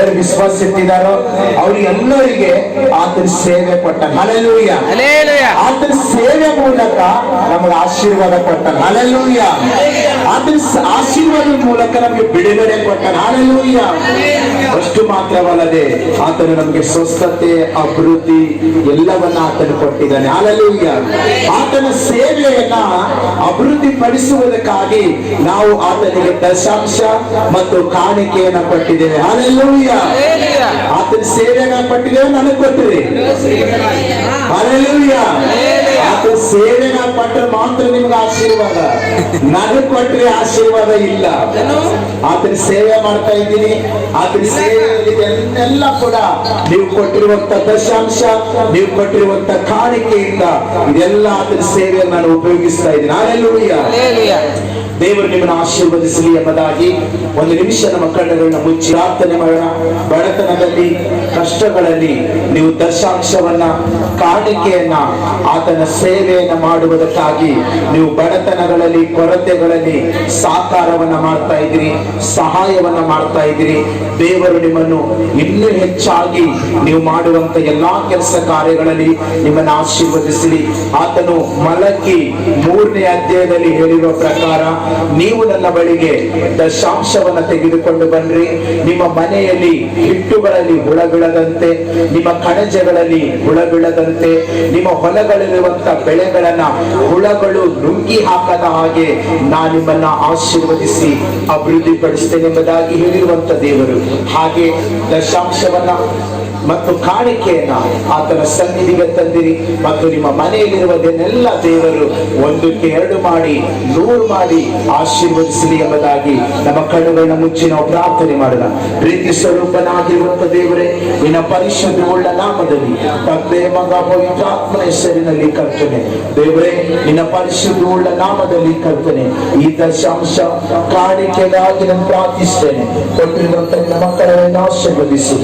ಯಾರ್ಯಾರು ವಿಶ್ವಾಸ ಇಟ್ಟಿದಾರೋ ಅವ್ರಿಗೆಲ್ಲರಿಗೆ ಆತನ ಸೇವೆ ಕೊಟ್ಟ. ಹಲ್ಲೆಲೂಯಾ. ಆತನ ಸೇವೆ ಮೂಲಕ ನಮಗೆ ಆಶೀರ್ವಾದ ಕೊಟ್ಟ. ಹಲ್ಲೆಲೂಯಾ. ಆತನ ಆಶೀರ್ವಾದದ ಮೂಲಕ ನಮಗೆ ಬಿಡುಗಡೆ ಕೊಟ್ಟ. ಹಲ್ಲೆಲೂಯಾ. ಅಷ್ಟು ಮಾತ್ರವಲ್ಲದೆ ಆತನು ನಮಗೆ ಸ್ವಸ್ಥತೆ, ಅಭಿವೃದ್ಧಿ ಎಲ್ಲವನ್ನ ಆತನು ಕೊಟ್ಟಿದ್ದಾನೆ. ಹಲ್ಲೆಲೂಯಾ. ಆತನ ಸೇವೆಯನ್ನ ಅಭಿವೃದ್ಧಿ ಪಡಿಸುವುದಕ್ಕಾಗಿ ನಾವು ಆತನಿಗೆ ದಶಾಂಶ ಮತ್ತು ಕಾಣಿಕೆಯನ್ನ ಕೊಟ್ಟಿದ್ದೇವೆ. ಹಲ್ಲೆಲೂಯಾ. ಆತನ ಸೇವೆಯನ್ನ ಕೊಟ್ಟಿದ್ದೇವೆ, ನನಗೆ ಕೊಟ್ಟಿರಿ. ಹಲ್ಲೆಲೂಯಾ. ಆತನ ಸೇವೆನ ಕೊಟ್ಟರೆ ಮಾತ್ರ ನಿಮ್ಗೆ ಆಶೀರ್ವಾದ, ನನಗೆ ಕೊಟ್ಟರೆ ಆಶೀರ್ವಾದ ಇಲ್ಲ. ಆತನ ಸೇವೆ ಮಾಡ್ತಾ ಇದ್ದೀನಿ, ಆತನ ಸೇವೆಯನ್ನೆಲ್ಲ ಕೂಡ ನೀವು ಕೊಟ್ಟಿರುವಂತ ದಶಾಂಶ, ನೀವು ಕೊಟ್ಟಿರುವಂತ ಕಾಣಿಕೆಯಿಂದ ಇದೆಲ್ಲ ಆತನ ಸೇವೆಯನ್ನು ನಾನು ಉಪಯೋಗಿಸ್ತಾ ಇದ್ದೀನಿ. ಹಲ್ಲೆಲೂಯಾ. ದೇವರು ನಿಮ್ಮನ್ನು ಆಶೀರ್ವದಿಸಲಿ ಎಂಬುದಾಗಿ ಒಂದು ನಿಮಿಷ ನಮ್ಮ ಕಣ್ಣುಗಳನ್ನ ಮುಚ್ಚಿ ಪ್ರಾರ್ಥನೆ ಮಾಡೋಣ. ಬಡತನದಲ್ಲಿ, ಕಷ್ಟಗಳಲ್ಲಿ ನೀವು ದಶಾಂಶವನ್ನ, ಕಾಣಿಕೆಯನ್ನ, ಆತನ ಸೇವೆಯನ್ನ ಮಾಡುವುದಕ್ಕಾಗಿ ನೀವು ಬಡತನಗಳಲ್ಲಿ, ಕೊರತೆಗಳಲ್ಲಿ ಸಾಕಾರವನ್ನ ಮಾಡ್ತಾ ಇದ್ದೀರಿ, ಸಹಾಯವನ್ನ ಮಾಡ್ತಾ ಇದ್ದೀರಿ. ದೇವರು ನಿಮ್ಮನ್ನು ಇನ್ನೂ ಹೆಚ್ಚಾಗಿ ನೀವು ಮಾಡುವಂತ ಎಲ್ಲಾ ಕೆಲಸ ಕಾರ್ಯಗಳಲ್ಲಿ ನಿಮ್ಮನ್ನು ಆಶೀರ್ವದಿಸಲಿ. ಆತನು ಮಲಕಿ 3ನೇ ಅಧ್ಯಾಯದಲ್ಲಿ ಹೇಳಿರುವ ಪ್ರಕಾರ ನೀವು ನನ್ನ ಬಳಿಗೆ ದಶಾಂಶವನ್ನ ತೆಗೆದುಕೊಂಡು ಬನ್ರಿ, ನಿಮ್ಮ ಮನೆಯಲ್ಲಿ ಹಿಟ್ಟುಗಳಲ್ಲಿ ಹುಳ ಬೀಳದಂತೆ, ನಿಮ್ಮ ಕಣಜಗಳಲ್ಲಿ ಹುಳ ಬೀಳದಂತೆ, ನಿಮ್ಮ ಹೊಲಗಳಲ್ಲಿರುವಂತ ಬೆಳೆಗಳನ್ನ ಹುಳಗಳು ನುಂಗಿ ಹಾಕದ ಹಾಗೆ ನಾನು ನಿಮ್ಮನ್ನ ಆಶೀರ್ವದಿಸಿ ಅಭಿವೃದ್ಧಿ ಪಡಿಸ್ತೇನೆ ಎಂಬುದಾಗಿ ಹೇಳಿರುವಂತ ದೇವರು ಹಾಗೆ ದಶಾಂಶವನ್ನ ಮತ್ತು ಕಾಣಿಕೆಯನ್ನ ಆತನ ಸನ್ನಿಧಿಗೆ ತಂದಿರಿ ಮತ್ತು ನಿಮ್ಮ ಮನೆಯಲ್ಲಿರುವುದನ್ನೆಲ್ಲ ದೇವರು 1ಕ್ಕೆ 2 ಮಾಡಿ 100 ಮಾಡಿ ಆಶೀರ್ವದಿಸಲಿ ಎಂಬುದಾಗಿ ನಮ್ಮ ಕಣ್ಣುಗಳನ್ನ ಮುಚ್ಚಿ ನಾವು ಪ್ರಾರ್ಥನೆ ಮಾಡೋಣ. ಪ್ರೀತಿ ಸ್ವರೂಪನಾಗಿರುವಂತ ದೇವರೇ, ನಿನ್ನ ಪರಿಶುದ್ಧವುಳ್ಳ ನಾಮದಲ್ಲಿ ತಂದೆ, ಮಗ, ಪವಿತ್ರಾತ್ಮನ ಹೆಸರಿನಲ್ಲಿ ಕರ್ತನೆ, ದೇವರೇ ನಿನ್ನ ಪರಿಶುದ್ಧವುಳ್ಳ ನಾಮದಲ್ಲಿ ಕರ್ತನೆ, ಈ ದಶಾಂಶ ಕಾಣಿಕೆಗಾಗಿ ನಾನು ಪ್ರಾರ್ಥಿಸ್ತೇನೆ. ಕೊಟ್ಟಿರುವಂತ ನಿನ್ನ ಮಕ್ಕಳನ್ನು ಆಶೀರ್ವದಿಸು.